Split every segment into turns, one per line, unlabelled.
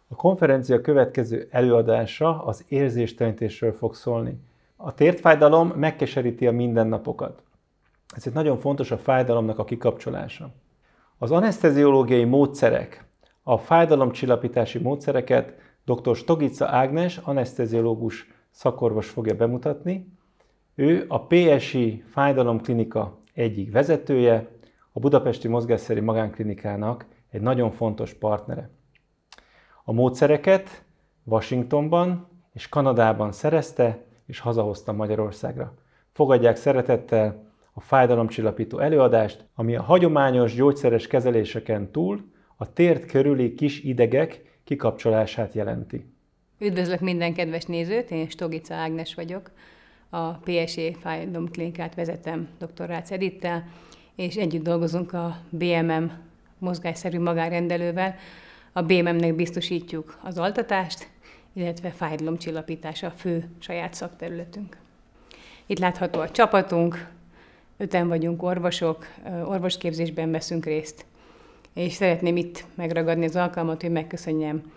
A konferencia következő előadása az érzéstelenítésről fog szólni. A térfájdalom megkeseríti a mindennapokat. Ezért nagyon fontos a fájdalomnak a kikapcsolása. Az aneszteziológiai módszerek, a fájdalomcsillapítási módszereket dr. Stogica Ágnes, aneszteziológus szakorvos fogja bemutatni. Ő a PSI Fájdalomklinika egyik vezetője, a Budapesti Mozgásszervi Magánklinikának egy nagyon fontos partnere. A módszereket Washingtonban és Kanadában szerezte és hazahozta Magyarországra. Fogadják szeretettel a fájdalomcsillapító előadást, ami a hagyományos gyógyszeres kezeléseken túl a tért körüli kis idegek kikapcsolását jelenti.
Üdvözlök minden kedves nézőt, én Stogica Ágnes vagyok, a PSI Fájdalomklinikát vezetem dr. Rácz Edittel, és együtt dolgozunk a BMM mozgásszerű magánrendelővel. A BMM-nek biztosítjuk az altatást, illetve fájdalomcsillapítás a fő saját szakterületünk. Itt látható a csapatunk, 5-en vagyunk orvosok, orvosképzésben veszünk részt, és szeretném itt megragadni az alkalmat, hogy megköszönjem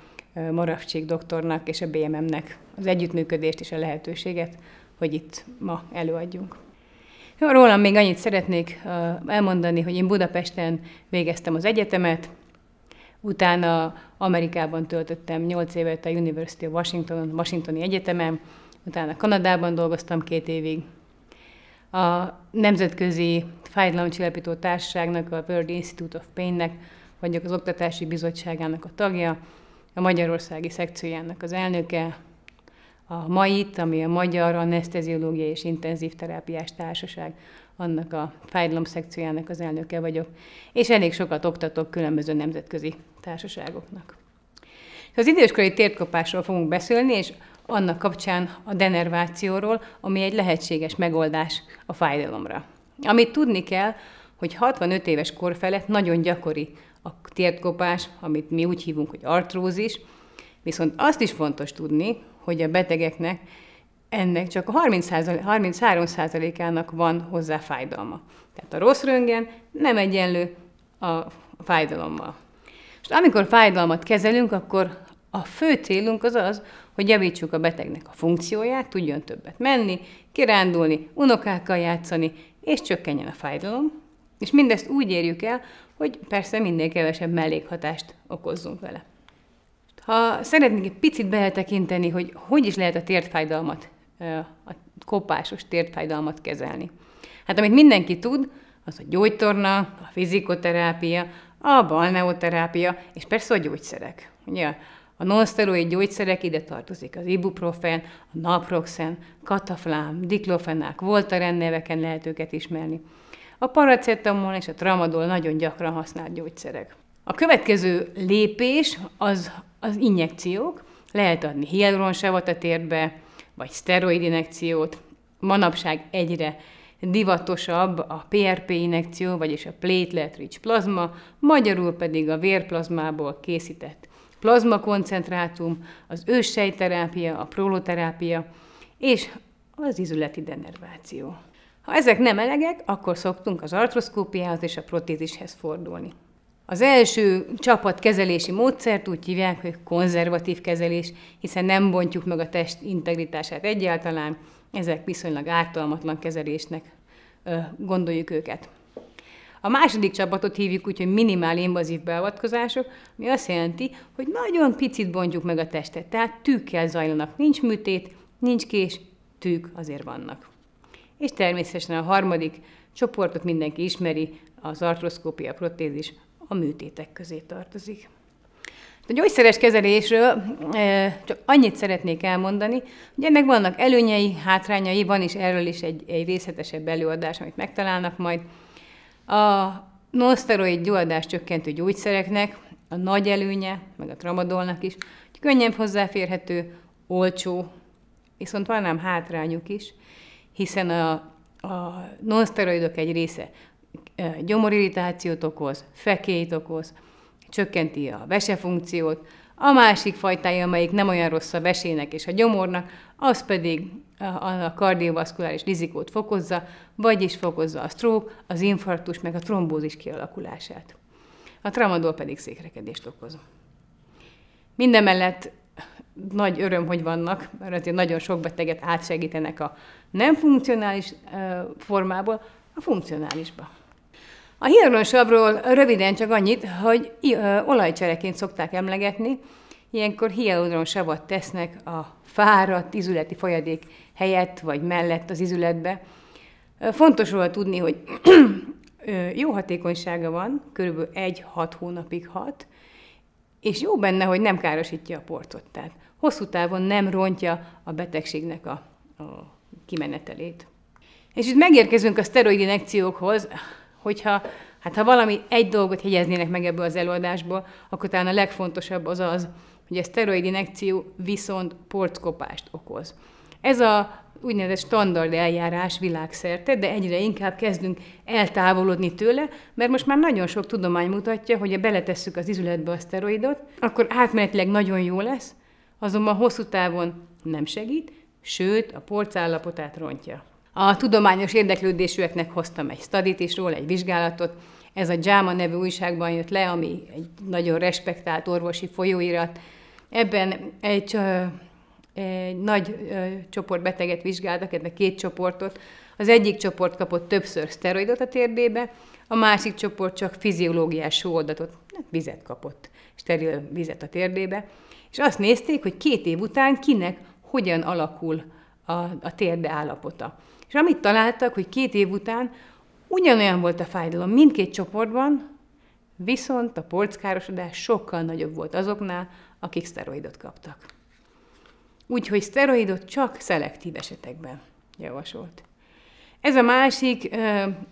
Moravcsik doktornak és a BMM-nek az együttműködést és a lehetőséget, hogy itt ma előadjunk. Rólam még annyit szeretnék elmondani, hogy én Budapesten végeztem az egyetemet, utána Amerikában töltöttem 8 évet a University of Washington, Washingtoni Egyetemen, utána Kanadában dolgoztam 2 évig. A Nemzetközi Fájdalomcsillapító Társaságnak, a World Institute of Pain-nek vagyok az Oktatási Bizottságának a tagja, a Magyarországi szekciójának az elnöke, a MAIT, ami a Magyar Aneszteziológiai és Intenzív Terápiás Társaság, annak a fájdalom szekciójának az elnöke vagyok, és elég sokat oktatok különböző nemzetközi társaságoknak. Az időskori térkapásról fogunk beszélni, és annak kapcsán a denervációról, ami egy lehetséges megoldás a fájdalomra. Amit tudni kell, hogy 65 éves kor felett nagyon gyakori a térkopás, amit mi úgy hívunk, hogy artrózis, viszont azt is fontos tudni, hogy a betegeknek ennek csak a 33%-ának van hozzá fájdalma. Tehát a rossz röntgen nem egyenlő a fájdalommal. És amikor fájdalmat kezelünk, akkor a fő célunk az az, hogy javítsuk a betegnek a funkcióját, tudjon többet menni, kirándulni, unokákkal játszani, és csökkenjen a fájdalom. És mindezt úgy érjük el, hogy persze minél kevesebb mellékhatást okozzunk vele. Ha szeretnék egy picit beletekinteni, hogy is lehet a térfájdalmat, a kopásos térfájdalmat kezelni. Hát amit mindenki tud, az a gyógytorna, a fizikoterápia, a balneoterápia, és persze a gyógyszerek. Ugye a non-szteroid gyógyszerek, ide tartozik az ibuprofen, a naproxen, kataflám, diklofenák, voltaren neveken lehet őket ismerni. A paracetamol és a tramadol nagyon gyakran használt gyógyszerek. A következő lépés az injekciók. Lehet adni hialuronsavat a térbe, vagy szteroid injekciót. Manapság egyre divatosabb a PRP injekció, vagyis a platelet-rich plazma, magyarul pedig a vérplazmából készített plazmakoncentrátum, az őssejterápia, a proloterápia és az izületi denerváció. Ha ezek nem elegek, akkor szoktunk az artroszkópiához és a protézishez fordulni. Az első csapatkezelési módszert úgy hívják, hogy konzervatív kezelés, hiszen nem bontjuk meg a test integritását egyáltalán, ezek viszonylag ártalmatlan kezelésnek gondoljuk őket. A második csapatot hívjuk úgy, hogy minimál invazív beavatkozások, ami azt jelenti, hogy nagyon picit bontjuk meg a testet, tehát tűkkel zajlanak, nincs műtét, nincs kés, tűk azért vannak. És természetesen a harmadik csoportot mindenki ismeri, az artroszkópia, protézis, a műtétek közé tartozik. A gyógyszeres kezelésről csak annyit szeretnék elmondani, hogy ennek vannak előnyei, hátrányai, van is erről is egy részletesebb előadás, amit megtalálnak majd. A non-szteroid gyulladás csökkentő gyógyszereknek a nagy előnye, meg a tramadolnak is, hogy könnyen hozzáférhető, olcsó, viszont van ám hátrányuk is, hiszen a non-szteroidok egy része gyomorirritációt okoz, fekélyt okoz, csökkenti a vesefunkciót, a másik fajtája, amelyik nem olyan rossz a vesének és a gyomornak, az pedig a kardiovaszkuláris rizikót fokozza, vagyis fokozza a stroke, az infarktus meg a trombózis kialakulását. A tramadol pedig székrekedést okoz. Mindemellett nagy öröm, hogy vannak, mert azért nagyon sok beteget átsegítenek a nem funkcionális formából a funkcionálisba. A hialuronsavról röviden csak annyit, hogy olajcsereként szokták emlegetni, ilyenkor hialuronsavat tesznek a fáradt izületi folyadék helyett vagy mellett az izületbe. Fontos róla tudni, hogy jó hatékonysága van, kb. 1-6 hónapig hat, és jó benne, hogy nem károsítja a porcot, tehát hosszú távon nem rontja a betegségnek a kimenetelét. És itt megérkezünk a szteroid injekciókhoz, hogyha ha valami egy dolgot jegyeznének meg ebből az előadásból, akkor talán a legfontosabb az, hogy a szteroid injekció viszont porckopást okoz. Ez a úgynevezett standard eljárás világszerte, de egyre inkább kezdünk eltávolodni tőle, mert most már nagyon sok tudomány mutatja, hogy ha beletesszük az izületbe a szteroidot, akkor átmenetileg nagyon jó lesz, azonban hosszú távon nem segít, sőt a porc állapotát rontja. A tudományos érdeklődésűeknek hoztam egy studit is róla, egy vizsgálatot. Ez a JAMA nevű újságban jött le, ami egy nagyon respektált orvosi folyóirat. Ebben egy nagy csoport beteget vizsgáltak, ebben 2 csoportot. Az egyik csoport kapott többször szteroidot a térdébe, a másik csoport csak fiziológiás sóoldatot, vizet kapott, steril vizet a térdébe. És azt nézték, hogy 2 év után kinek hogyan alakul a térde állapota. És amit találtak, hogy 2 év után ugyanolyan volt a fájdalom mindkét csoportban, viszont a porckárosodás sokkal nagyobb volt azoknál, akik szteroidot kaptak. Úgyhogy szteroidot csak szelektív esetekben javasolt. Ez a másik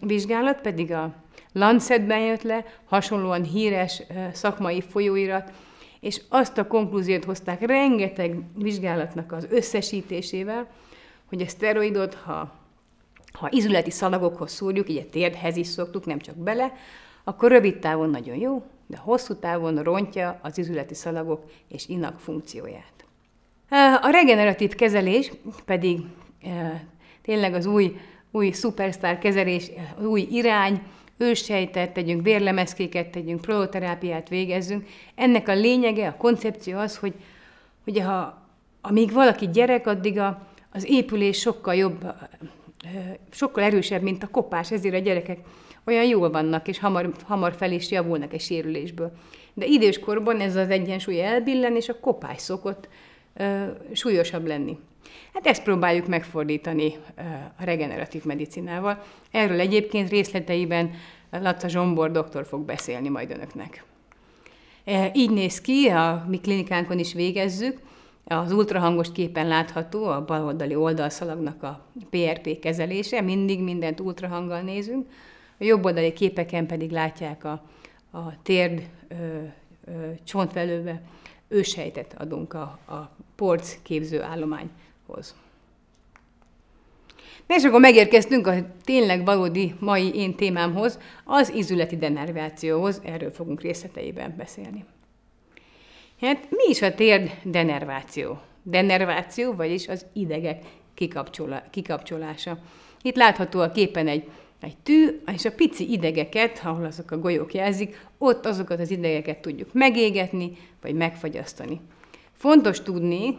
vizsgálat pedig a Lancetben jött le, hasonlóan híres szakmai folyóirat, és azt a konklúziót hozták rengeteg vizsgálatnak az összesítésével, hogy a szteroidot, ha izületi szalagokhoz szúrjuk, így a térdhez is szoktuk, nem csak bele, akkor rövid távon nagyon jó, de hosszú távon rontja az izületi szalagok és inak funkcióját. A regeneratív kezelés pedig tényleg az új szupersztár kezelés, az új irány, őssejtet tegyünk, vérlemezkéket tegyünk, proloterápiát végezzünk. Ennek a lényege, a koncepció az, hogy amíg valaki gyerek, addig az épülés sokkal jobb, sokkal erősebb, mint a kopás, ezért a gyerekek olyan jól vannak, és hamar fel is javulnak egy sérülésből. De időskorban ez az egyensúly elbillen, és a kopás szokott súlyosabb lenni. Hát ezt próbáljuk megfordítani a regeneratív medicinával. Erről egyébként részleteiben Laca Zsombor doktor fog beszélni majd önöknek. Így néz ki, a mi klinikánkon is végezzük. Az ultrahangos képen látható a baloldali oldalszalagnak a PRP kezelése, mindig mindent ultrahanggal nézünk. A jobboldali képeken pedig látják a térd csontvelőbe őssejtet adunk a porc képző állományhoz. És akkor megérkeztünk a tényleg valódi mai én témámhoz, az izületi denervációhoz, erről fogunk részleteiben beszélni. Hát mi is a térd denerváció? Denerváció, vagyis az idegek kikapcsolása. Itt látható a képen egy tű, és a pici idegeket, ahol azok a golyók jelzik, ott azokat az idegeket tudjuk megégetni, vagy megfagyasztani. Fontos tudni,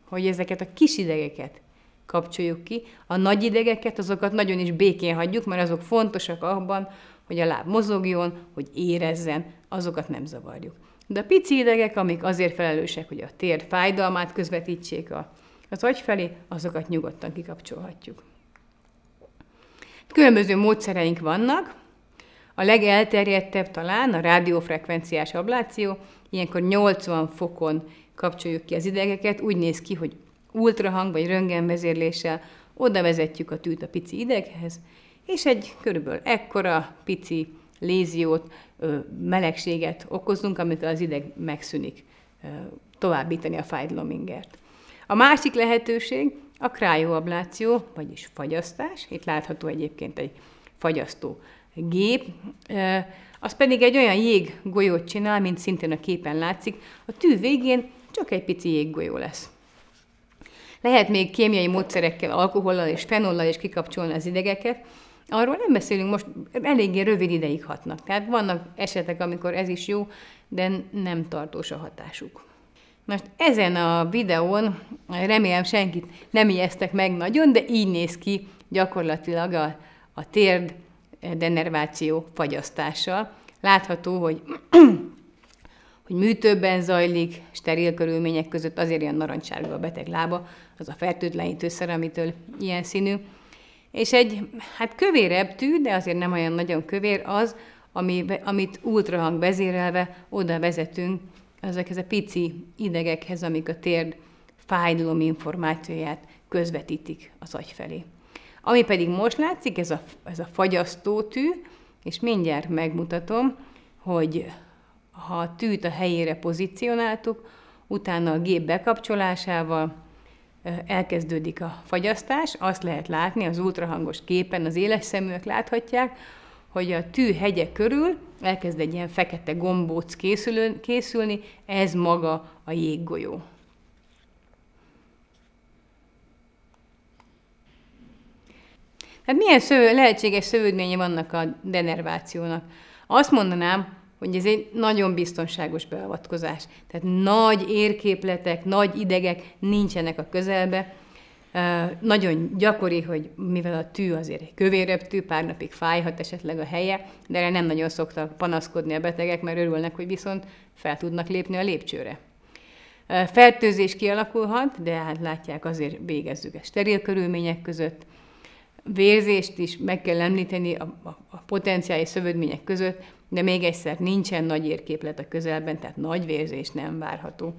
hogy ezeket a kis idegeket kapcsoljuk ki, a nagy idegeket, azokat nagyon is békén hagyjuk, mert azok fontosak abban, hogy a láb mozogjon, hogy érezzen, azokat nem zavarjuk. De a pici idegek, amik azért felelősek, hogy a térd fájdalmát közvetítsék az agy felé, azokat nyugodtan kikapcsolhatjuk. Különböző módszereink vannak. A legelterjedtebb talán a rádiófrekvenciás abláció, ilyenkor 80 fokon kapcsoljuk ki az idegeket, úgy néz ki, hogy ultrahang vagy röntgenvezérléssel oda vezetjük a tűt a pici ideghez, és egy körülbelül ekkora pici léziót, melegséget okozunk, amitől az ideg megszűnik továbbítani a fájdalomingert. A másik lehetőség a kryoabláció, vagyis fagyasztás. Itt látható egyébként egy fagyasztó gép. Az pedig egy olyan jéggolyót csinál, mint szintén a képen látszik. A tű végén csak egy pici jéggolyó lesz. Lehet még kémiai módszerekkel, alkohollal és fenollal is kikapcsolni az idegeket. Arról nem beszélünk, most eléggé rövid ideig hatnak. Tehát vannak esetek, amikor ez is jó, de nem tartós a hatásuk. Most ezen a videón remélem senkit nem ijesztek meg nagyon, de így néz ki gyakorlatilag a térd denerváció fagyasztással. Látható, hogy műtőben zajlik, steril körülmények között, azért ilyen narancssárga a beteg lába, az a fertőtlenítőszer, amitől ilyen színű. És egy kövérebb tű, de azért nem olyan nagyon kövér az, amit ultrahang vezérelve oda vezetünk ezekhez a pici idegekhez, amik a térd fájdalom információját közvetítik az agy felé. Ami pedig most látszik, ez a fagyasztó tű, és mindjárt megmutatom, hogy ha a tűt a helyére pozícionáltuk, utána a gép bekapcsolásával elkezdődik a fagyasztás, azt lehet látni az ultrahangos képen, az éles szeműek láthatják, hogy a tű hegye körül elkezd egy ilyen fekete gombóc készülni, ez maga a jéggolyó. Hát milyen lehetséges szövődménye vannak a denervációnak? Azt mondanám, hogy ez egy nagyon biztonságos beavatkozás. Tehát nagy érképletek, nagy idegek nincsenek a közelbe. Nagyon gyakori, hogy mivel a tű azért egy kövérebb tű, pár napig fájhat esetleg a helye, de erre nem nagyon szoktak panaszkodni a betegek, mert örülnek, hogy viszont fel tudnak lépni a lépcsőre. Fertőzés kialakulhat, de hát látják, azért végezzük ezt steril körülmények között. Vérzést is meg kell említeni a potenciális szövődmények között, de még egyszer nincsen nagy érképlet a közelben, tehát nagy vérzés nem várható.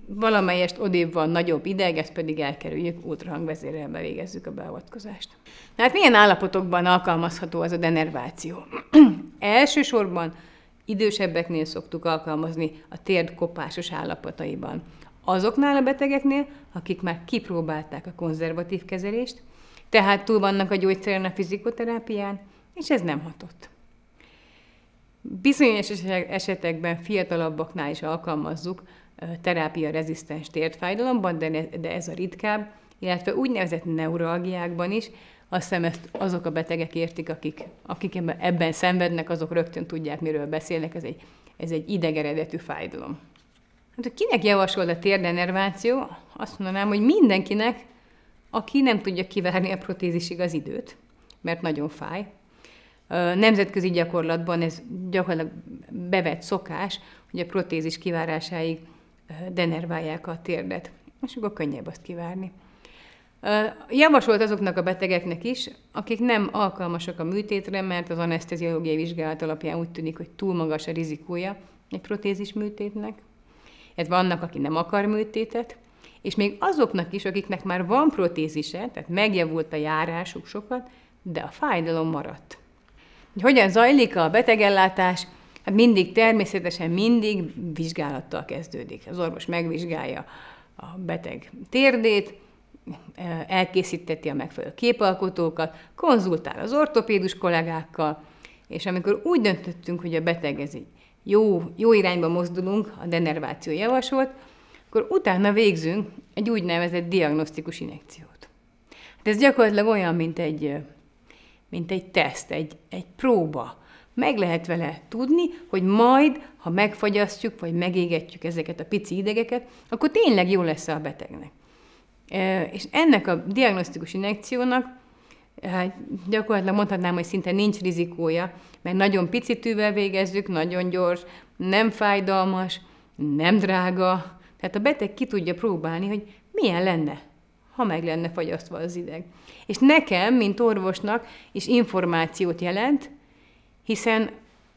Valamelyest odébb van nagyobb ideg, ezt pedig elkerüljük, ultrahangvezérelve végezzük a beavatkozást. Hát milyen állapotokban alkalmazható az a denerváció? Elsősorban idősebbeknél szoktuk alkalmazni a térd kopásos állapotaiban. Azoknál a betegeknél, akik már kipróbálták a konzervatív kezelést, tehát túl vannak a gyógyszeren, a fizikoterápián, és ez nem hatott. Bizonyos esetekben fiatalabbaknál is alkalmazzuk terápia-rezisztens térdfájdalomban, de ez a ritkább, illetve úgynevezett neuralgiákban is. Azt hiszem, ezt azok a betegek értik, akik ebben szenvednek, azok rögtön tudják, miről beszélnek, ez egy idegeredetű fájdalom. Hát, kinek javasol a térdenerváció? Azt mondanám, hogy mindenkinek, aki nem tudja kivárni a protézisig az időt, mert nagyon fáj. Nemzetközi gyakorlatban ez gyakorlatilag bevett szokás, hogy a protézis kivárásáig denerválják a térdet, és akkor könnyebb azt kivárni. Javasolt azoknak a betegeknek is, akik nem alkalmasak a műtétre, mert az aneszteziológiai vizsgálat alapján úgy tűnik, hogy túl magas a rizikója egy protézis műtétnek. Ez vannak, aki nem akar műtétet, és még azoknak is, akiknek már van protézise, tehát megjavult a járásuk sokat, de a fájdalom maradt. Hogyan zajlik a betegellátás? Hát természetesen mindig vizsgálattal kezdődik. Az orvos megvizsgálja a beteg térdét, elkészíteti a megfelelő képalkotókat, konzultál az ortopédus kollégákkal, és amikor úgy döntöttünk, hogy a beteg ez egy jó irányba mozdulunk, a denerváció javasolt, akkor utána végzünk egy úgynevezett diagnosztikus injekciót. Hát ez gyakorlatilag olyan, mint egy teszt, egy próba. Meg lehet vele tudni, hogy majd, ha megfagyasztjuk, vagy megégetjük ezeket a pici idegeket, akkor tényleg jó lesz a betegnek. És ennek a diagnosztikus injekciónak gyakorlatilag mondhatnám, hogy szinte nincs rizikója, mert nagyon pici tűvel végezzük, nagyon gyors, nem fájdalmas, nem drága, tehát a beteg ki tudja próbálni, hogy milyen lenne, ha meg lenne fagyasztva az ideg. És nekem, mint orvosnak is információt jelent, hiszen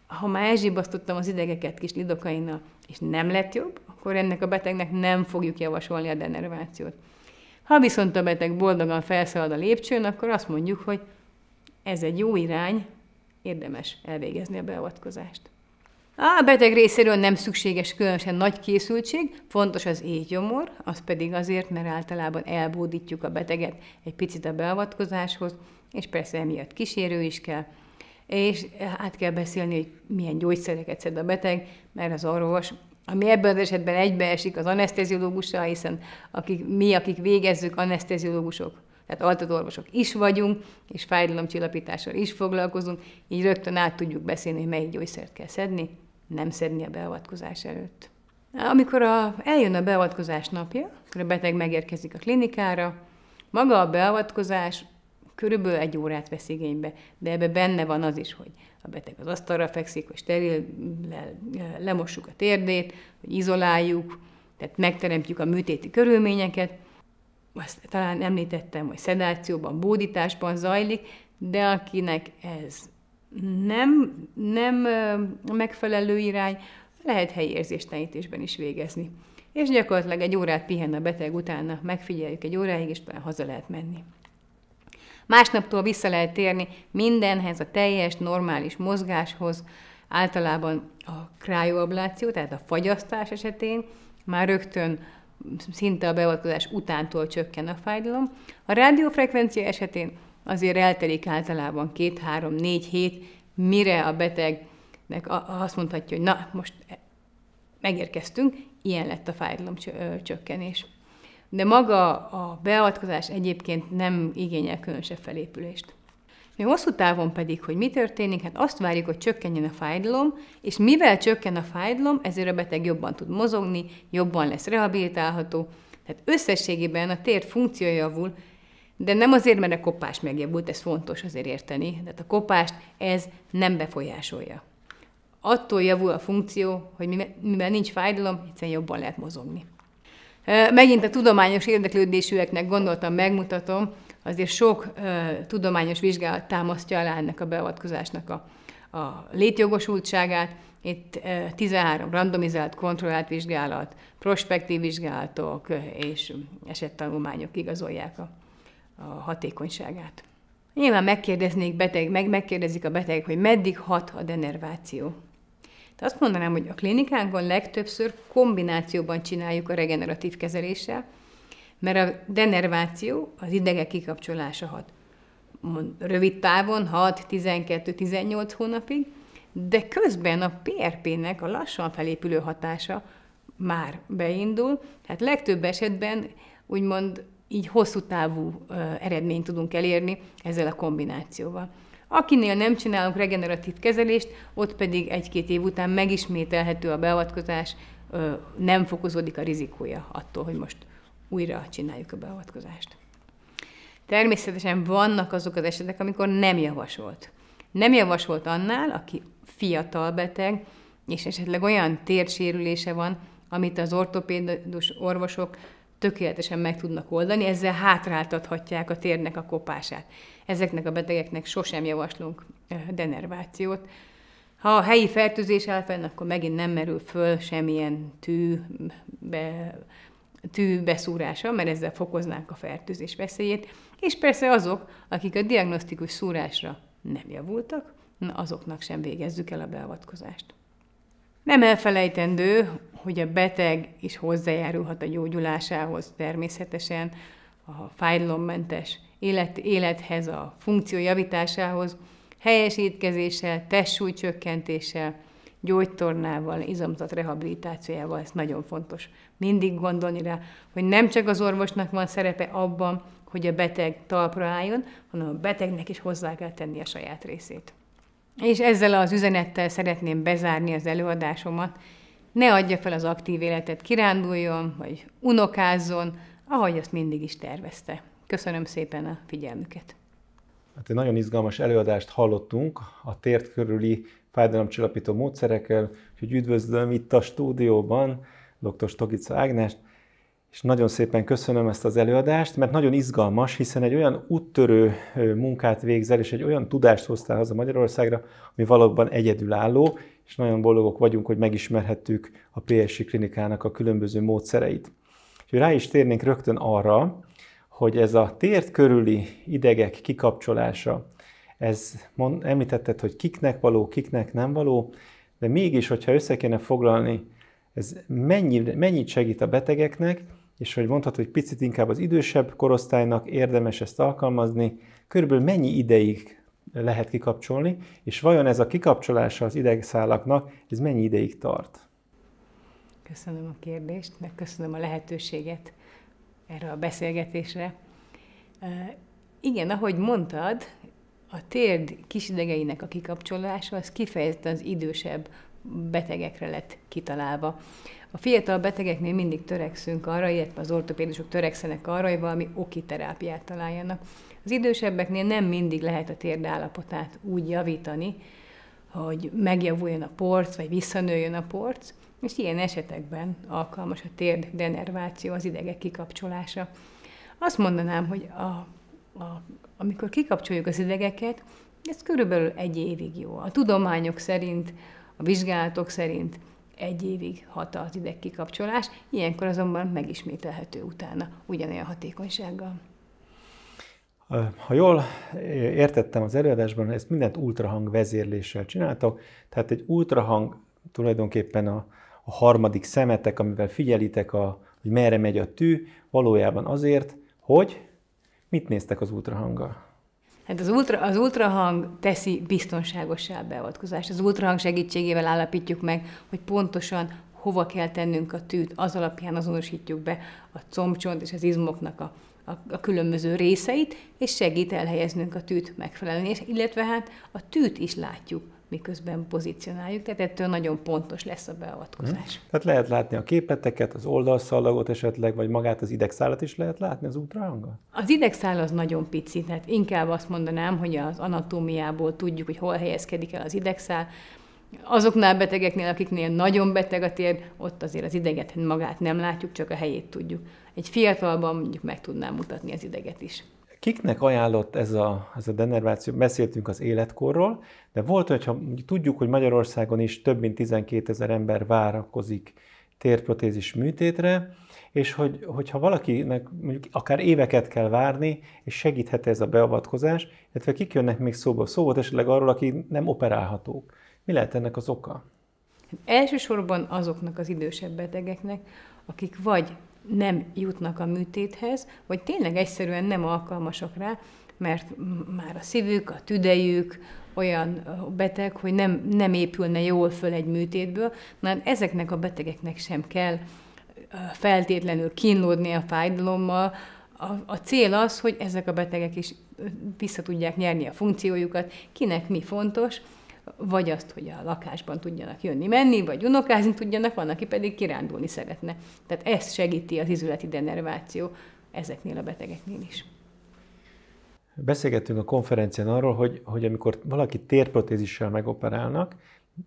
ha már elzsibasztottam az idegeket kis lidokainnal, és nem lett jobb, akkor ennek a betegnek nem fogjuk javasolni a denervációt. Ha viszont a beteg boldogan felszalad a lépcsőn, akkor azt mondjuk, hogy ez egy jó irány, érdemes elvégezni a beavatkozást. A beteg részéről nem szükséges különösen nagy készültség, fontos az éjgyomor, az pedig azért, mert általában elbódítjuk a beteget egy picit a beavatkozáshoz, és persze emiatt kísérő is kell, és át kell beszélni, hogy milyen gyógyszereket szed a beteg, mert az orvos, ami ebben az esetben egybeesik az aneszteziológussal, hiszen akik végezzük, aneszteziológusok, tehát altatorvosok is vagyunk, és fájdalomcsillapítással is foglalkozunk, így rögtön át tudjuk beszélni, hogy melyik gyógyszert kell szedni, nem szedni a beavatkozás előtt. Amikor eljön a beavatkozás napja, akkor a beteg megérkezik a klinikára, maga a beavatkozás körülbelül 1 órát vesz igénybe, de ebbe benne van az is, hogy a beteg az asztalra fekszik, hogy sterillel lemossuk a térdét, hogy izoláljuk, tehát megteremtjük a műtéti körülményeket. Azt talán említettem, hogy szedációban, bódításban zajlik, de akinek ez nem megfelelő irány, lehet helyi érzéstelenítésben is végezni. És gyakorlatilag 1 órát pihen a beteg, utána megfigyeljük 1 óráig, és talán haza lehet menni. Másnaptól vissza lehet térni mindenhez, a teljes, normális mozgáshoz, általában a kryoabláció, tehát a fagyasztás esetén már rögtön szinte a beavatkozás utántól csökken a fájdalom. A rádiófrekvencia esetén azért eltelik általában 2-3-4 hét, mire a betegnek azt mondhatja, hogy na, most megérkeztünk, ilyen lett a fájdalom csökkenés. De maga a beavatkozás egyébként nem igényel különösebb felépülést. Hosszú távon pedig, hogy mi történik, hát azt várjuk, hogy csökkenjen a fájdalom, és mivel csökken a fájdalom, ezért a beteg jobban tud mozogni, jobban lesz rehabilitálható, tehát összességében a térd funkciója javul, de nem azért, mert a kopás megjavult, ez fontos azért érteni, tehát a kopást ez nem befolyásolja. Attól javul a funkció, hogy mivel nincs fájdalom, egyszerűen jobban lehet mozogni. Megint a tudományos érdeklődésűeknek gondoltam, megmutatom, azért sok tudományos vizsgálat támasztja alá ennek a beavatkozásnak a létjogosultságát. Itt 13 randomizált, kontrollált vizsgálat, prospektív vizsgálatok és esettanulmányok igazolják a hatékonyságát. Nyilván megkérdezik a beteg, hogy meddig hat a denerváció. De azt mondanám, hogy a klinikánkon legtöbbször kombinációban csináljuk a regeneratív kezeléssel, mert a denerváció, az idegek kikapcsolása hat rövid távon 6-12-18 hónapig, de közben a PRP-nek a lassan felépülő hatása már beindul, tehát legtöbb esetben úgymond így hosszú távú eredményt tudunk elérni ezzel a kombinációval. Akinél nem csinálunk regeneratív kezelést, ott pedig 1-2 év után megismételhető a beavatkozás, nem fokozódik a rizikója attól, hogy most újra csináljuk a beavatkozást. Természetesen vannak azok az esetek, amikor nem javasolt. Nem javasolt annál, aki fiatal beteg, és esetleg olyan térdsérülése van, amit az ortopédus orvosok tökéletesen meg tudnak oldani, ezzel hátráltathatják a térnek a kopását. Ezeknek a betegeknek sosem javaslunk denervációt. Ha a helyi fertőzés áll fenn, akkor megint nem merül föl semmilyen tű beszúrása, mert ezzel fokoznánk a fertőzés veszélyét, és persze azok, akik a diagnosztikus szúrásra nem javultak, azoknak sem végezzük el a beavatkozást. Nem elfelejtendő, hogy a beteg is hozzájárulhat a gyógyulásához természetesen, a fájdalommentes élethez, a funkció javításához, helyes étkezéssel, testsúly csökkentéssel, gyógytornával, izomzat rehabilitációjával, ez nagyon fontos. Mindig gondolni rá, hogy nem csak az orvosnak van szerepe abban, hogy a beteg talpra álljon, hanem a betegnek is hozzá kell tenni a saját részét. És ezzel az üzenettel szeretném bezárni az előadásomat. Ne adja fel az aktív életet, kiránduljon, vagy unokázzon, ahogy azt mindig is tervezte. Köszönöm szépen a figyelmüket.
Hát egy nagyon izgalmas előadást hallottunk a térd körüli fájdalomcsillapító módszerekkel, úgyhogy üdvözlöm itt a stúdióban dr. Stogica Ágnest, és nagyon szépen köszönöm ezt az előadást, mert nagyon izgalmas, hiszen egy olyan úttörő munkát végzel, és egy olyan tudást hoztál haza Magyarországra, ami valóban egyedülálló, és nagyon boldogok vagyunk, hogy megismerhettük a PSI klinikának a különböző módszereit. Úgyhogy rá is térnénk rögtön arra, hogy ez a térd körüli idegek kikapcsolása, említetted, hogy kiknek való, kiknek nem való, de mégis, hogyha össze kéne foglalni, ez mennyit segít a betegeknek, és hogy mondhatod, hogy picit inkább az idősebb korosztálynak érdemes ezt alkalmazni, körülbelül mennyi ideig lehet kikapcsolni, és vajon ez a kikapcsolása az idegszálaknak, ez mennyi ideig tart?
Köszönöm a kérdést, meg köszönöm a lehetőséget erre a beszélgetésre. Igen, ahogy mondtad, a térd kisidegeinek a kikapcsolása az kifejezetten az idősebb betegekre lett kitalálva. A fiatal betegeknél mindig törekszünk arra, illetve az ortopédusok törekszenek arra, hogy valami oki terápiát találjanak. Az idősebbeknél nem mindig lehet a térd állapotát úgy javítani, hogy megjavuljon a porc, vagy visszanőjön a porc, és ilyen esetekben alkalmas a térd denerváció, az idegek kikapcsolása. Azt mondanám, hogy amikor kikapcsoljuk az idegeket, ez körülbelül 1 évig jó. A tudományok szerint, a vizsgálatok szerint 1 évig hat az idegkikapcsolás, ilyenkor azonban megismételhető utána ugyanolyan hatékonysággal.
Ha jól értettem az előadásban, ezt mindent ultrahang vezérléssel csináltok, tehát egy ultrahang tulajdonképpen a harmadik szemetek, amivel figyelitek, hogy merre megy a tű, valójában azért, hogy mit néztek az ultrahanggal?
Hát az ultrahang teszi biztonságossá a beavatkozást. Az ultrahang segítségével állapítjuk meg, hogy pontosan hova kell tennünk a tűt, az alapján azonosítjuk be a combcsont és az izmoknak a különböző részeit, és segít elhelyeznünk a tűt megfelelően, illetve hát a tűt is látjuk, miközben pozícionáljuk, tehát ettől nagyon pontos lesz a beavatkozás.
Tehát lehet látni a képleteket, az oldalszallagot esetleg, vagy magát az idegszálat is lehet látni az ultrahanggal?
Az idegszál az nagyon pici, tehát inkább azt mondanám, hogy az anatómiából tudjuk, hogy hol helyezkedik el az idegszál. Azoknál betegeknél, akiknél nagyon beteg a térd, ott azért az ideget magát nem látjuk, csak a helyét tudjuk. Egy fiatalban mondjuk meg tudnám mutatni az ideget is.
Kiknek ajánlott ez a denerváció? Beszéltünk az életkorról, de volt, hogyha tudjuk, hogy Magyarországon is több mint 12 000 ember várakozik térprotézis műtétre, és hogyha valakinek mondjuk akár éveket kell várni, és segíthet ez a beavatkozás, illetve kik jönnek még szóba? Szó volt esetleg arról, aki nem operálhatók. Mi lehet ennek az oka?
Elsősorban azoknak az idősebb betegeknek, akik vagy nem jutnak a műtéthez, vagy tényleg egyszerűen nem alkalmasak rá, mert már a szívük, a tüdejük olyan beteg, hogy nem épülne jól föl egy műtétből. Na, ezeknek a betegeknek sem kell feltétlenül kínlódni a fájdalommal. A cél az, hogy ezek a betegek is vissza tudják nyerni a funkciójukat, kinek mi fontos, vagy azt, hogy a lakásban tudjanak jönni-menni, vagy unokázni tudjanak, van, aki pedig kirándulni szeretne. Tehát ezt segíti az izületi denerváció ezeknél a betegeknél is.
Beszélgettünk a konferencián arról, hogy amikor valaki térprotézissel megoperálnak,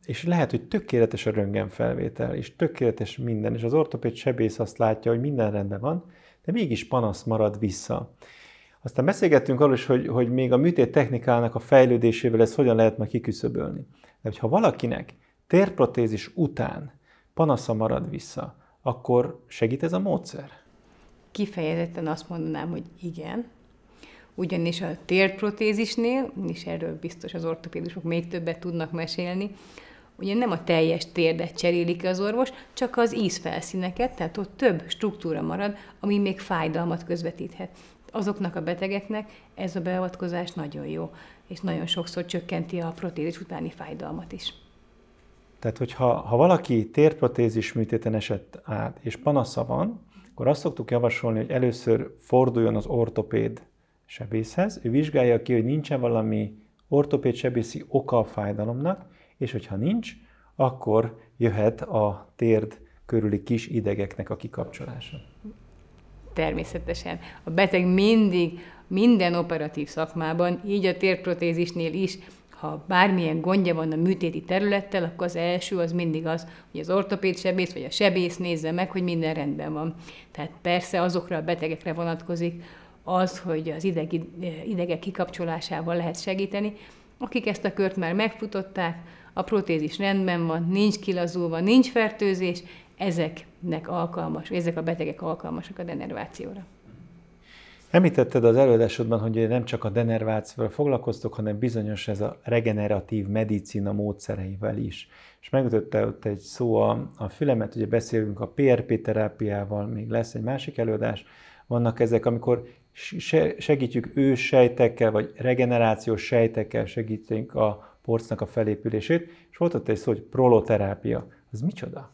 és lehet, hogy tökéletes a röntgenfelvétel, és tökéletes minden, és az ortopéd sebész azt látja, hogy minden rendben van, de mégis panasz marad vissza. Aztán beszélgettünk arról is, hogy még a műtét technikának a fejlődésével ezt hogyan lehet majd kiküszöbölni. De hogyha valakinek térprotézis után panasza marad vissza, akkor segít ez a módszer?
Kifejezetten azt mondanám, hogy igen. Ugyanis a térprotézisnél, és erről biztos az ortopédusok még többet tudnak mesélni, ugye nem a teljes térdet cseréli ki az orvos, csak az ízfelszíneket, tehát ott több struktúra marad, ami még fájdalmat közvetíthet. Azoknak a betegeknek ez a beavatkozás nagyon jó, és nagyon sokszor csökkenti a protézis utáni fájdalmat is.
Tehát, hogyha valaki térprotézis műtéten esett át, és panasza van, akkor azt szoktuk javasolni, hogy először forduljon az ortopéd sebészhez, ő vizsgálja ki, hogy nincsen valami ortopéd sebészi oka a fájdalomnak, és hogyha nincs, akkor jöhet a térd körüli kis idegeknek a kikapcsolása.
Természetesen. A beteg mindig, minden operatív szakmában, így a térprotézisnél is, ha bármilyen gondja van a műtéti területtel, akkor az első az mindig az, hogy az ortopéd sebész vagy a sebész nézze meg, hogy minden rendben van. Tehát persze azokra a betegekre vonatkozik az, hogy az idegek kikapcsolásával lehet segíteni, akik ezt a kört már megfutották, a protézis rendben van, nincs kilazulva, nincs ezek a betegek alkalmasak a denervációra. Említetted
az előadásodban, hogy nem csak a denervációval foglalkoztok, hanem bizonyos ez a regeneratív medicina módszereivel is. És megütötte ott egy szó a fülemet, ugye beszélünk a PRP terápiával, még lesz egy másik előadás. Vannak ezek, amikor segítjük őssejtekkel, vagy regenerációs sejtekkel segítünk a porcnak a felépülését, és volt ott egy szó, hogy proloterápia. Az micsoda?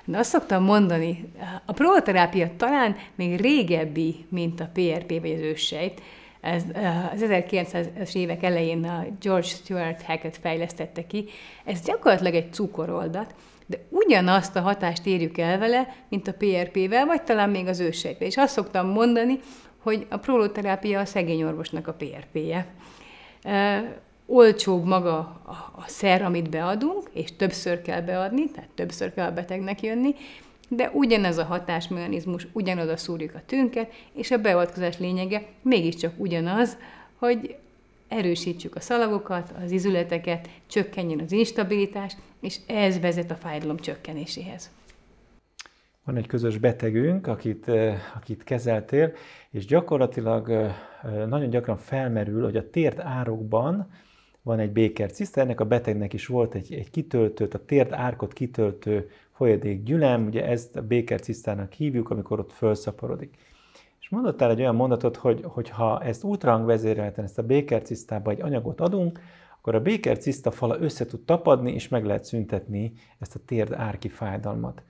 De azt szoktam mondani, a proloterápia talán még régebbi, mint a PRP vagy az őssejt. Az 1900-es évek elején a George Stuart Hackett fejlesztette ki. Ez gyakorlatilag egy cukoroldat, De ugyanazt a hatást érjük el vele, mint a PRP-vel, vagy talán még az őssejtvel. És azt szoktam mondani, hogy a proloterápia a szegény orvosnak a PRP-je. Olcsóbb maga a szer, amit beadunk, és többször kell beadni, tehát többször kell a betegnek jönni, de ugyanez a hatásmechanizmus, ugyanoda szúrjuk a tünket, és a beavatkozás lényege mégiscsak ugyanaz, hogy erősítsük a szalagokat, az izületeket, csökkenjen az instabilitás, és ez vezet a fájdalom csökkenéséhez.
Van egy közös betegünk, akit kezeltél, és gyakorlatilag nagyon gyakran felmerül, hogy a térd árokban van egy békerciszta, ennek a betegnek is volt egy kitöltőt, a térd árkot kitöltő folyadékgyülem, ugye ezt a békercisztának hívjuk, amikor ott fölszaporodik. És mondottál egy olyan mondatot, hogy ha ezt ultrahangvezérelten, ezt a békercisztába egy anyagot adunk, akkor a békerciszta fala össze tud tapadni, és meg lehet szüntetni ezt a térd árki fájdalmat.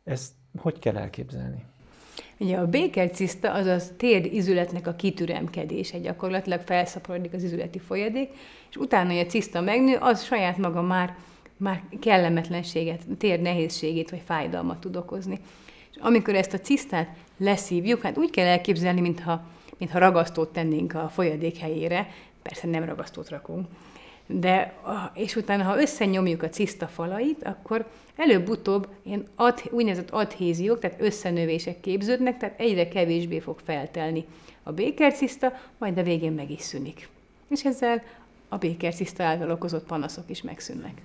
Ezt hogy kell elképzelni?
Ugye a békerciszta, azaz térdizületnek a kitüremkedése, gyakorlatilag felszaporodik az izületi folyadék, és utána, hogy a ciszta megnő, az saját maga már kellemetlenséget, térd nehézségét vagy fájdalmat tud okozni. És amikor ezt a cisztát leszívjuk, hát úgy kell elképzelni, mintha ragasztót tennénk a folyadék helyére, persze nem ragasztót rakunk, és utána, ha összenyomjuk a ciszta falait, akkor előbb-utóbb ilyen úgynevezett adhéziók, tehát összenövések képződnek, tehát egyre kevésbé fog feltelni a békerciszta, majd a végén meg is szűnik. És ezzel a békerciszta által okozott panaszok is megszűnnek.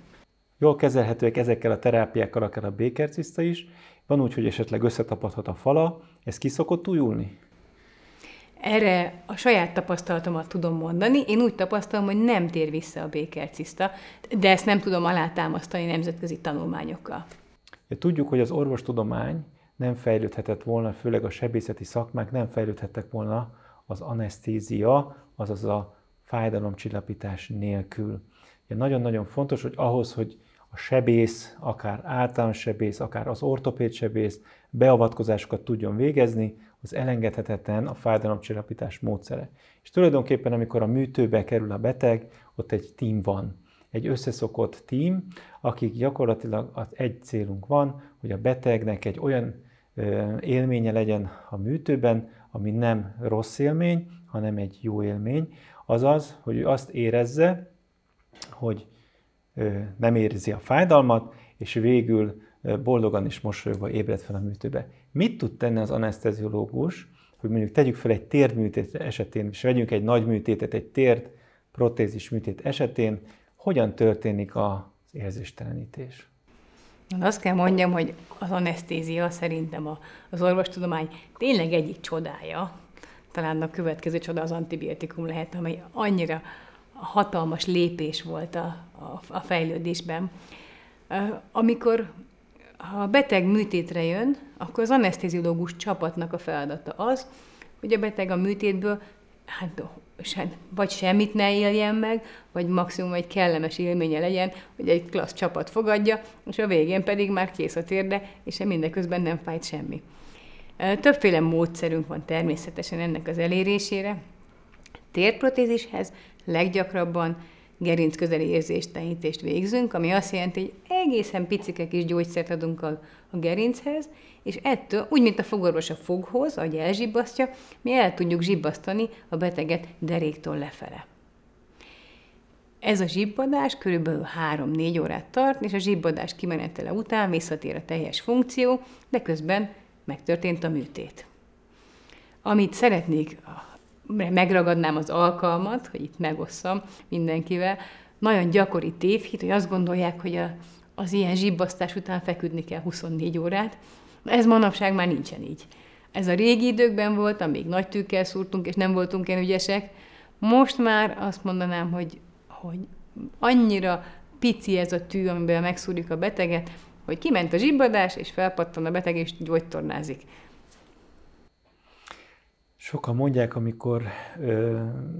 Jól kezelhetőek ezekkel a terápiákkal akár a békerciszta is. Van úgy, hogy esetleg összetapadhat a fala. Ez ki szokott újulni?
Erre a saját tapasztalatomat tudom mondani. Én úgy tapasztalom, hogy nem tér vissza a békerciszta, de ezt nem tudom alátámasztani nemzetközi tanulmányokkal.
Ja, tudjuk, hogy az orvostudomány nem fejlődhetett volna, főleg a sebészeti szakmák nem fejlődhettek volna az anesztézia, azaz a fájdalomcsillapítás nélkül. Ja, nagyon-nagyon fontos, hogy ahhoz, hogy a sebész, akár általános sebész, akár az ortopéd sebész beavatkozásokat tudjon végezni, az elengedhetetlen a fájdalomcsillapítás módszere. És tulajdonképpen, amikor a műtőbe kerül a beteg, ott egy tím van. Egy összeszokott tím, akik gyakorlatilag az egy célunk van, hogy a betegnek egy olyan élménye legyen a műtőben, ami nem rossz élmény, hanem egy jó élmény. Azaz, hogy ő azt érezze, hogy nem érzi a fájdalmat, és végül boldogan és mosolyogva ébred fel a műtőbe. Mit tud tenni az aneszteziológus, hogy mondjuk tegyük fel egy térdműtét esetén, és vegyünk egy nagy műtétet, egy térd protézis műtét esetén, hogyan történik az érzéstelenítés?
Azt kell mondjam, hogy az anesztézia szerintem az orvostudomány tényleg egyik csodája. Talán a következő csoda az antibiotikum lehet, amely annyira hatalmas lépés volt a fejlődésben. Amikor a beteg műtétre jön, akkor az anesztéziológus csapatnak a feladata az, hogy a beteg a műtétből vagy semmit ne éljen meg, vagy maximum egy kellemes élménye legyen, hogy egy klassz csapat fogadja, és a végén pedig már kész a térde, és mindeközben nem fájt semmi. Többféle módszerünk van természetesen ennek az elérésére. Térdprotézishez leggyakrabban gerinc közeli érzéstelenítést végzünk, ami azt jelenti, hogy egészen picike kis gyógyszert adunk a gerinchez, és ettől, úgy, mint a fogorvos a foghoz, ahogy elzsibbasztja, mi el tudjuk zsibbasztani a beteget deréktől lefele. Ez a zsibbadás körülbelül 3-4 órát tart, és a zsibbadás kimenetele után visszatér a teljes funkció, de közben megtörtént a műtét. Amit szeretnék, megragadnám az alkalmat, hogy itt megosszam mindenkivel, nagyon gyakori tévhit, hogy azt gondolják, hogy az ilyen zsibbasztás után feküdni kell 24 órát. Ez manapság már nincsen így. Ez a régi időkben volt, amíg nagy tűkkel szúrtunk, és nem voltunk ilyen ügyesek. Most már azt mondanám, hogy annyira pici ez a tű, amiben megszúrjuk a beteget, hogy kiment a zsibbadás, és felpattan a beteg, és gyógytornázik.
Sokan mondják, amikor,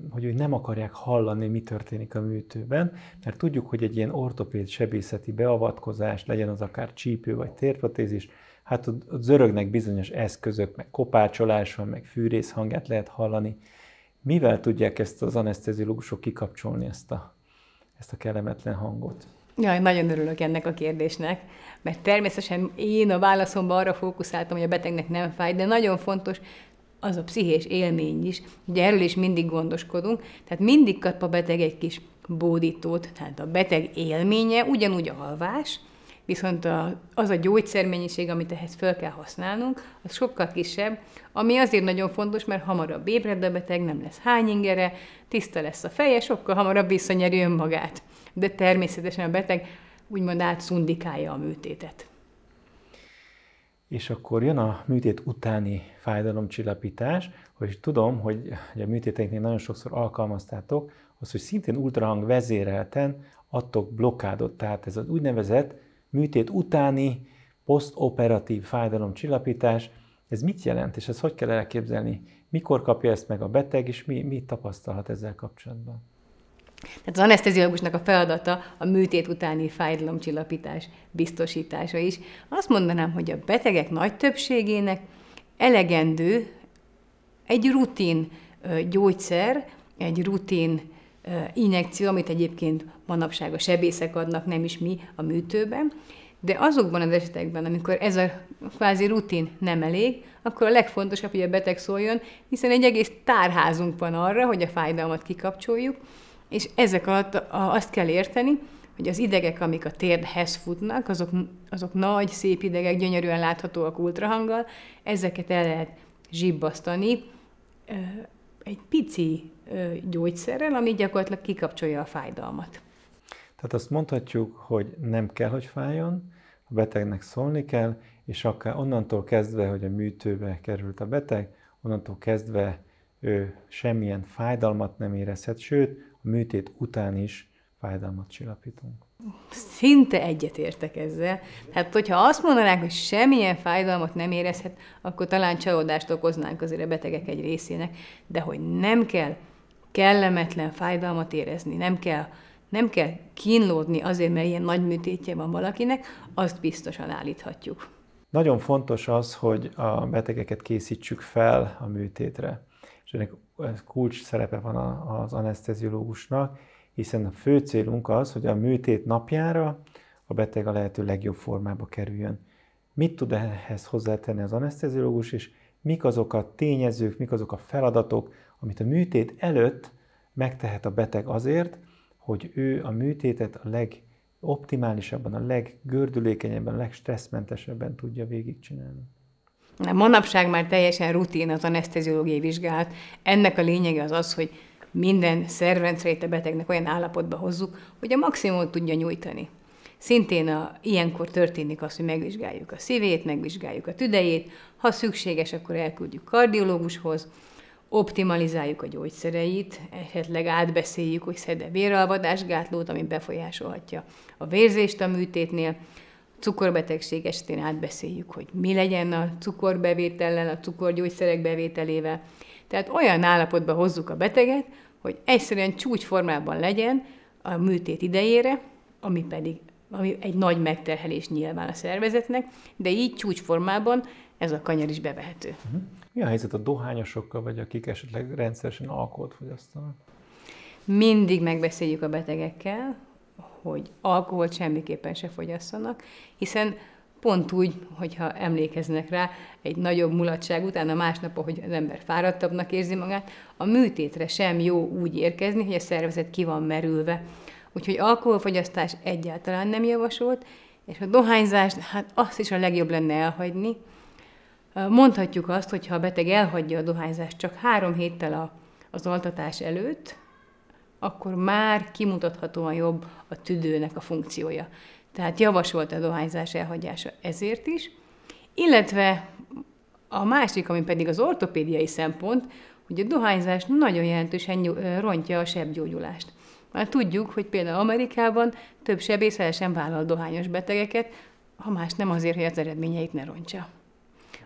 hogy nem akarják hallani, mi történik a műtőben, mert tudjuk, hogy egy ilyen ortopéd sebészeti beavatkozás, legyen az akár csípő vagy térprotézis, hát ott zörögnek bizonyos eszközök, meg kopácsolás van, meg fűrész hangját lehet hallani. Mivel tudják ezt az aneszteziológusok kikapcsolni, ezt a kellemetlen hangot?
Jaj, nagyon örülök ennek a kérdésnek, mert természetesen én a válaszomban arra fókuszáltam, hogy a betegnek nem fáj, de nagyon fontos az a pszichés élmény is. Ugye erről is mindig gondoskodunk, tehát mindig kap a beteg egy kis bódítót, tehát a beteg élménye ugyanúgy alvás, viszont az a gyógyszermennyiség, amit ehhez fel kell használnunk, az sokkal kisebb, ami azért nagyon fontos, mert hamarabb ébred a beteg, nem lesz hányingere, tiszta lesz a feje, sokkal hamarabb visszanyeri önmagát. De természetesen a beteg úgymond átszundikálja a műtétet.
És akkor jön a műtét utáni fájdalomcsillapítás, hogy tudom, hogy a műtéteknél nagyon sokszor alkalmaztátok, az, hogy szintén ultrahang vezérelten adtok blokkádot, tehát ez az úgynevezett műtét utáni posztoperatív fájdalomcsillapítás, ez mit jelent, és ezt hogy kell elképzelni? Mikor kapja ezt meg a beteg, és mi tapasztalhat ezzel kapcsolatban?
Tehát az aneszteziológusnak a feladata a műtét utáni fájdalomcsillapítás biztosítása is. Azt mondanám, hogy a betegek nagy többségének elegendő egy rutin gyógyszer, egy rutin injekció, amit egyébként manapság a sebészek adnak, nem is mi a műtőben, de azokban az esetekben, amikor ez a kvázi rutin nem elég, akkor a legfontosabb, hogy a beteg szóljon, hiszen egy egész tárházunk van arra, hogy a fájdalmat kikapcsoljuk, és ezek alatt azt kell érteni, hogy az idegek, amik a térdhez futnak, azok nagy, szép idegek, gyönyörűen láthatóak ultrahanggal, ezeket el lehet zsibbasztani egy pici gyógyszerrel, ami gyakorlatilag kikapcsolja a fájdalmat.
Tehát azt mondhatjuk, hogy nem kell, hogy fájjon, a betegnek szólni kell, és akár onnantól kezdve, hogy a műtőbe került a beteg, onnantól kezdve ő semmilyen fájdalmat nem érezhet, sőt, a műtét után is fájdalmat csillapítunk.
Szinte egyetértek ezzel. Hát, hogyha azt mondanánk, hogy semmilyen fájdalmat nem érezhet, akkor talán csalódást okoznánk azért a betegek egy részének, de hogy nem kell kellemetlen fájdalmat érezni, nem kell kínlódni azért, mert ilyen nagy műtétje van valakinek, azt biztosan állíthatjuk.
Nagyon fontos az, hogy a betegeket készítsük fel a műtétre. És ennek kulcs szerepe van az aneszteziológusnak, hiszen a fő célunk az, hogy a műtét napjára a beteg a lehető legjobb formába kerüljön. Mit tud ehhez hozzátenni az aneszteziológus, és mik azok a tényezők, mik azok a feladatok, amit a műtét előtt megtehet a beteg azért, hogy ő a műtétet a legoptimálisabban, a leggördülékenyebben, a legstresszmentesebben tudja végigcsinálni.
Manapság már teljesen rutin az aneszteziológiai vizsgálat. Ennek a lényege az, hogy minden szervrendszerét a betegnek olyan állapotba hozzuk, hogy a maximumot tudja nyújtani. Szintén ilyenkor történik az, hogy megvizsgáljuk a szívét, megvizsgáljuk a tüdejét, ha szükséges, akkor elküldjük kardiológushoz, optimalizáljuk a gyógyszereit, esetleg átbeszéljük, hogy szed-e véralvadásgátlót, ami befolyásolhatja a vérzést a műtétnél, cukorbetegség esetén átbeszéljük, hogy mi legyen a cukorbevétellel, a cukorgyógyszerek bevételével. Tehát olyan állapotba hozzuk a beteget, hogy egyszerűen csúcsformában legyen a műtét idejére, ami egy nagy megterhelés nyilván a szervezetnek, de így csúcsformában ez a kanyar is bevehető.
Mi a helyzet a dohányosokkal, vagy akik esetleg rendszeresen alkoholt fogyasztanak?
Mindig megbeszéljük a betegekkel, hogy alkoholt semmiképpen se fogyasszanak, hiszen pont úgy, hogyha emlékeznek rá, egy nagyobb mulatság után, a másnap, hogy az ember fáradtabbnak érzi magát, a műtétre sem jó úgy érkezni, hogy a szervezet ki van merülve. Úgyhogy alkoholfogyasztás egyáltalán nem javasolt, és a dohányzást, hát azt is a legjobb lenne elhagyni. Mondhatjuk azt, hogy ha a beteg elhagyja a dohányzást csak 3 héttel az altatás előtt, akkor már kimutathatóan jobb a tüdőnek a funkciója. Tehát javasolt a dohányzás elhagyása ezért is. Illetve a másik, ami pedig az ortopédiai szempont, hogy a dohányzás nagyon jelentősen rontja a sebgyógyulást. Már tudjuk, hogy például Amerikában több sebész el sem vállal dohányos betegeket, ha más nem azért, hogy az eredményeit ne rontsa.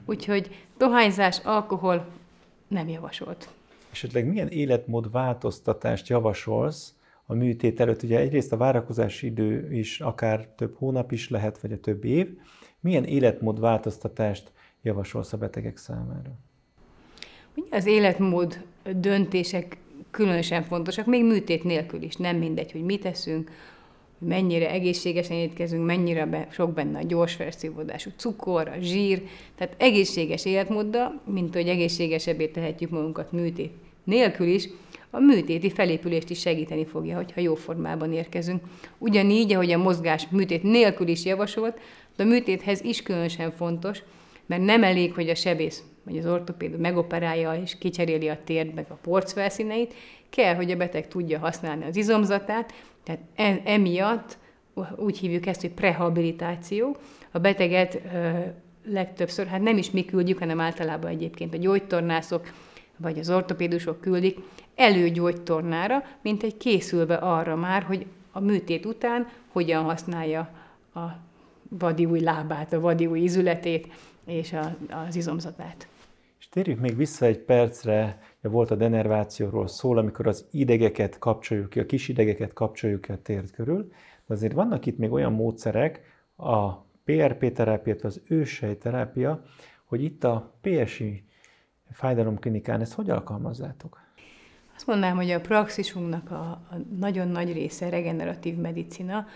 Úgyhogy dohányzás, alkohol nem javasolt.
Esetleg milyen életmódváltoztatást javasolsz a műtét előtt? Ugye egyrészt a várakozási idő is akár több hónap is lehet, vagy a több év. Milyen életmódváltoztatást javasolsz a betegek számára?
Ugye az életmód döntések különösen fontosak, még műtét nélkül is. Nem mindegy, hogy mit eszünk, mennyire egészségesen étkezünk, mennyire sok benne a gyors felszívódású cukor, a zsír, tehát egészséges életmóddal, mint hogy egészségesebbé tehetjük magunkat műtét nélkül is, a műtéti felépülést is segíteni fogja, hogyha jó formában érkezünk. Ugyanígy, ahogy a mozgás műtét nélkül is javasolt, de a műtéthez is különösen fontos, mert nem elég, hogy a sebész vagy az ortopéd megoperálja és kicseréli a tért meg a porc felszíneit, kell, hogy a beteg tudja használni az izomzatát, tehát emiatt úgy hívjuk ezt, hogy prehabilitáció. A beteget legtöbbször, hát nem is mi küldjük, hanem általában egyébként a gyógytornászok vagy az ortopédusok küldik előgyógytornára, mint egy készülve arra már, hogy a műtét után hogyan használja a vadi új lábát, a vadi új ízületét és az izomzatát.
És térjünk még vissza egy percre, volt a denervációról szól, amikor az idegeket kapcsoljuk ki, a kis idegeket kapcsoljuk ki a térd körül, de azért vannak itt még olyan módszerek, a PRP terápia, az őssejterápia, hogy itt a PSI fájdalomklinikán ezt hogy alkalmazzátok?
Azt mondanám, hogy a praxisunknak a nagyon nagy része regeneratív medicina.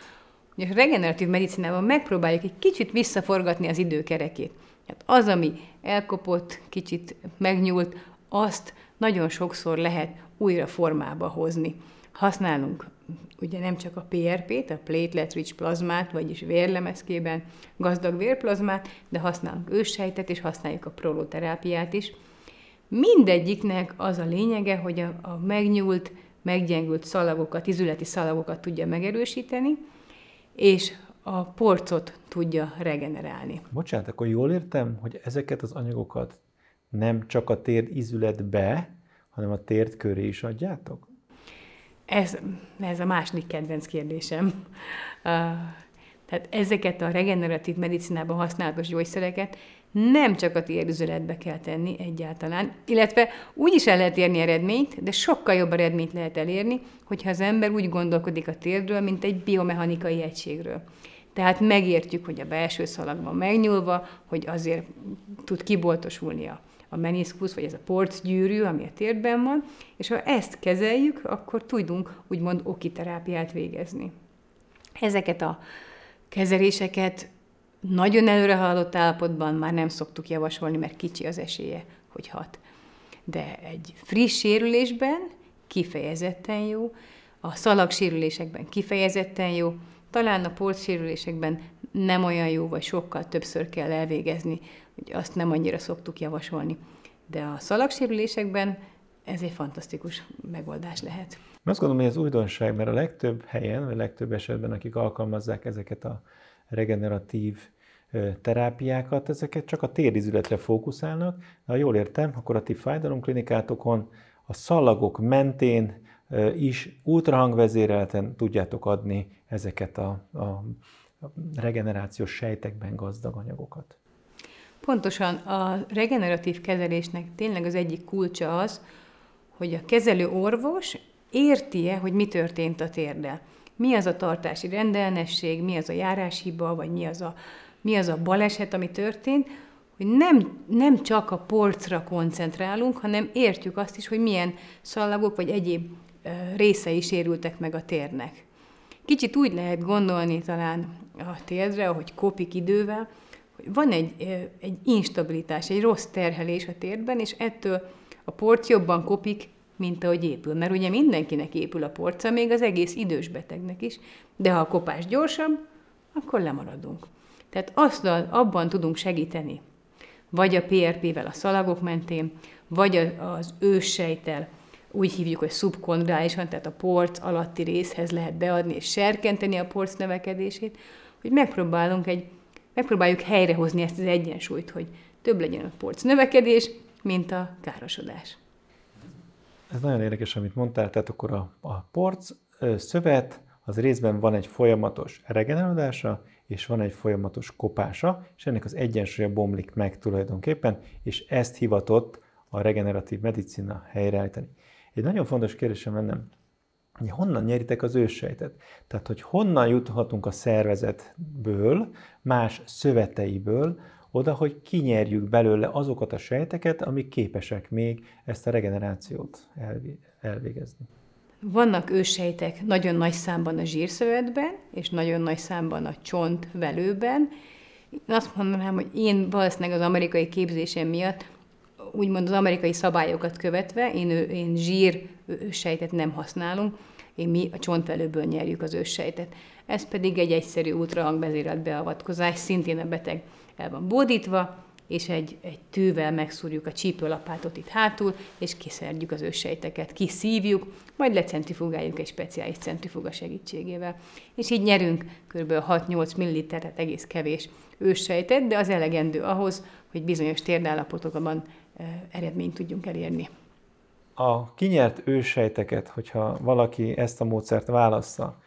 Ugye a regeneratív medicinában megpróbáljuk egy kicsit visszaforgatni az időkerekét. Hát az, ami elkopott, kicsit megnyúlt, azt nagyon sokszor lehet újra formába hozni. Használunk ugye nem csak a PRP-t, a platelet-rich plazmát, vagyis vérlemezkében gazdag vérplazmát, de használunk őssejtet, és használjuk a proloterápiát is. Mindegyiknek az a lényege, hogy a megnyúlt, meggyengült szalagokat, izületi szalagokat tudja megerősíteni, és a porcot tudja regenerálni.
Bocsánat, akkor jól értem, hogy ezeket az anyagokat nem csak a térd izületbe, hanem a térd köré is adjátok?
Ez a második kedvenc kérdésem. Tehát ezeket a regeneratív medicinában használatos gyógyszereket nem csak a térdüzeletbe kell tenni egyáltalán, illetve úgy is el lehet érni eredményt, de sokkal jobb eredményt lehet elérni, hogyha az ember úgy gondolkodik a térdről, mint egy biomechanikai egységről. Tehát megértjük, hogy a belső szalag van megnyúlva, hogy azért tud kiboltosulni a meniszkusz, vagy ez a porcgyűrű, ami a térdben van, és ha ezt kezeljük, akkor tudunk úgymond okiterápiát végezni. Ezeket a kezeléseket nagyon előre haladott állapotban már nem szoktuk javasolni, mert kicsi az esélye, hogy hat. De egy friss sérülésben kifejezetten jó, a szalagsérülésekben kifejezetten jó, talán a porcsérülésekben nem olyan jó, vagy sokkal többször kell elvégezni, hogy azt nem annyira szoktuk javasolni. De a szalagsérülésekben ez egy fantasztikus megoldás lehet.
Azt gondolom, hogy ez újdonság, mert a legtöbb helyen, vagy legtöbb esetben, akik alkalmazzák ezeket a regeneratív terápiákat, ezeket csak a térdizületre fókuszálnak. De ha jól értem, akkor a ti fájdalomklinikátokon a szalagok mentén is ultrahangvezérelten tudjátok adni ezeket a regenerációs sejtekben gazdag anyagokat.
Pontosan a regeneratív kezelésnek tényleg az egyik kulcsa az, hogy a kezelő orvos érti-e, hogy mi történt a térddel. Mi az a tartási rendellenesség, mi az a járáshiba, vagy mi az a baleset, ami történt, hogy nem csak a porcra koncentrálunk, hanem értjük azt is, hogy milyen szalagok vagy egyéb részei sérültek meg a térnek. Kicsit úgy lehet gondolni talán a térdre, ahogy kopik idővel, hogy van egy instabilitás, egy rossz terhelés a térdben, és ettől a porc jobban kopik, mint ahogy épül. Mert ugye mindenkinek épül a porca, még az egész idős betegnek is, de ha a kopás gyorsabb, akkor lemaradunk. Tehát abban tudunk segíteni, vagy a PRP-vel a szalagok mentén, vagy az őssejttel, úgy hívjuk, hogy szubkondrálisan, tehát a porc alatti részhez lehet beadni és serkenteni a porc növekedését, hogy megpróbáljuk helyrehozni ezt az egyensúlyt, hogy több legyen a porc növekedés, mint a károsodás.
Ez nagyon érdekes, amit mondtál, tehát akkor a porc szövet, az részben van egy folyamatos regenerálódása, és van egy folyamatos kopása, és ennek az egyensúlya bomlik meg tulajdonképpen, és ezt hivatott a regeneratív medicina helyreállítani. Egy nagyon fontos kérdésem lenne, hogy honnan nyeritek az őssejtet? Tehát, hogy honnan juthatunk a szervezetből, más szöveteiből, oda, hogy kinyerjük belőle azokat a sejteket, amik képesek még ezt a regenerációt elvégezni.
Vannak őssejtek nagyon nagy számban a zsírszövetben, és nagyon nagy számban a csontvelőben. Én azt mondanám, hogy én valószínűleg az amerikai képzésem miatt, úgymond az amerikai szabályokat követve, én zsír őssejtet nem használunk, mi a csontvelőből nyerjük az őssejtet. Ez pedig egy egyszerű ultrahangvezérelt beavatkozás, szintén a beteg el van bódítva, és egy tűvel megszúrjuk a csípőlapátot itt hátul, és kiszedjük az őssejteket, kiszívjuk, majd lecentrifugáljuk egy speciális centrifuga segítségével. És így nyerünk kb. 6-8 ml, tehát egész kevés őssejtet, de az elegendő ahhoz, hogy bizonyos térdállapotokban eredményt tudjunk elérni.
A kinyert őssejteket, hogyha valaki ezt a módszert válassza,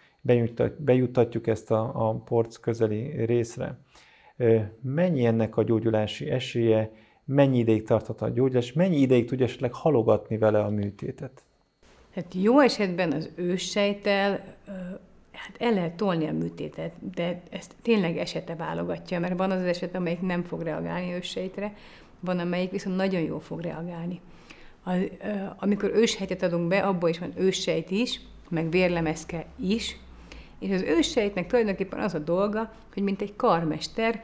bejuttatjuk ezt a porc közeli részre, mennyi ennek a gyógyulási esélye, mennyi ideig tarthat a gyógyulás, mennyi ideig tudja esetleg halogatni vele a műtétet?
Hát jó esetben az őssejttel el lehet tolni a műtétet, de ezt tényleg esete válogatja, mert van az eset, amelyik nem fog reagálni őssejtre, van, amelyik viszont nagyon jól fog reagálni. Amikor őssejtet adunk be, abból is van őssejt is, meg vérlemezke is, és az őssejtnek tulajdonképpen az a dolga, hogy mint egy karmester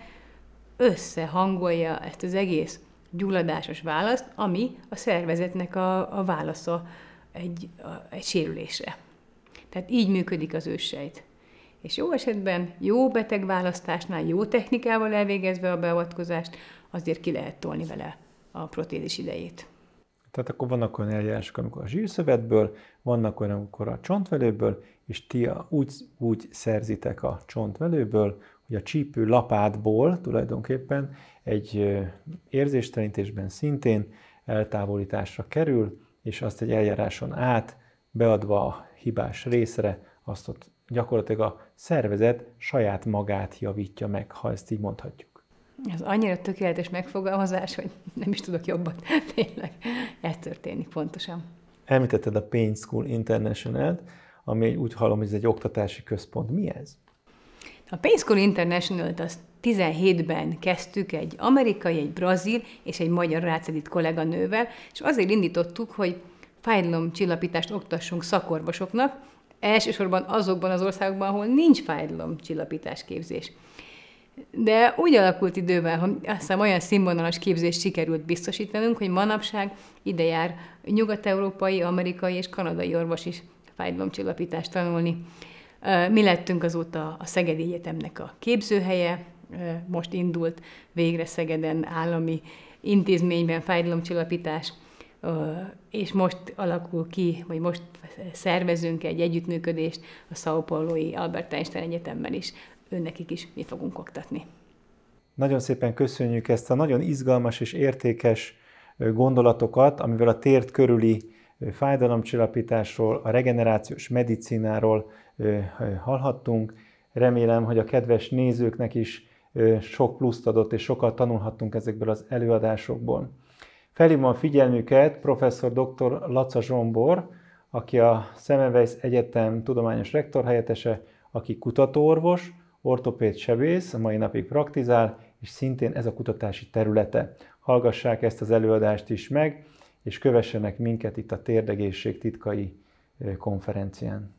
összehangolja ezt az egész gyulladásos választ, ami a szervezetnek a válasza egy sérülésre. Tehát így működik az őssejt. És jó esetben, jó betegválasztásnál, jó technikával elvégezve a beavatkozást, azért ki lehet tolni vele a protézis idejét.
Tehát akkor vannak olyan eljárások, amikor a zsírszövetből, vannak olyan, amikor a csontvelőből, és ti úgy szerzitek a csontvelőből, hogy a csípő lapátból tulajdonképpen egy érzéstelenítésben szintén eltávolításra kerül, és azt egy eljáráson át, beadva a hibás részre, azt ott gyakorlatilag a szervezet saját magát javítja meg, ha ezt így mondhatjuk.
Ez annyira tökéletes megfogalmazás, hogy nem is tudok jobban. Tényleg, ez történik pontosan.
Említetted a Pain School International-t, ami úgy hallom, hogy ez egy oktatási központ. Mi ez?
A Pain School International-t azt 17-ben kezdtük egy amerikai, egy brazil és egy magyar rácedit kolléganővel, és azért indítottuk, hogy fájdalomcsillapítást oktassunk szakorvosoknak, elsősorban azokban az országokban, ahol nincs fájdalomcsillapítás képzés. De úgy alakult idővel, hogy azt hiszem olyan színvonalas képzést sikerült biztosítanunk, hogy manapság ide jár nyugat-európai, amerikai és kanadai orvos is fájdalomcsillapítást tanulni. Mi lettünk azóta a Szegedi Egyetemnek a képzőhelye, most indult végre Szegeden állami intézményben fájdalomcsillapítás, és most alakul ki, vagy most szervezünk egy együttműködést a São Paulo-i Albert Einstein Egyetemmel is. Nekik is mi fogunk oktatni.
Nagyon szépen köszönjük ezt a nagyon izgalmas és értékes gondolatokat, amivel a tért körüli fájdalomcsillapításról, a regenerációs medicináról hallhattunk. Remélem, hogy a kedves nézőknek is sok pluszt adott, és sokat tanulhattunk ezekből az előadásokból. Felhívom a figyelmüket professzor dr. Laca Zsombor, aki a Semmelweis Egyetem tudományos rektorhelyettese, aki kutatóorvos, ortopéd sebész, a mai napig praktizál, és szintén ez a kutatási területe. Hallgassák ezt az előadást is meg, és kövessenek minket itt a Térdegészség titkai konferencián.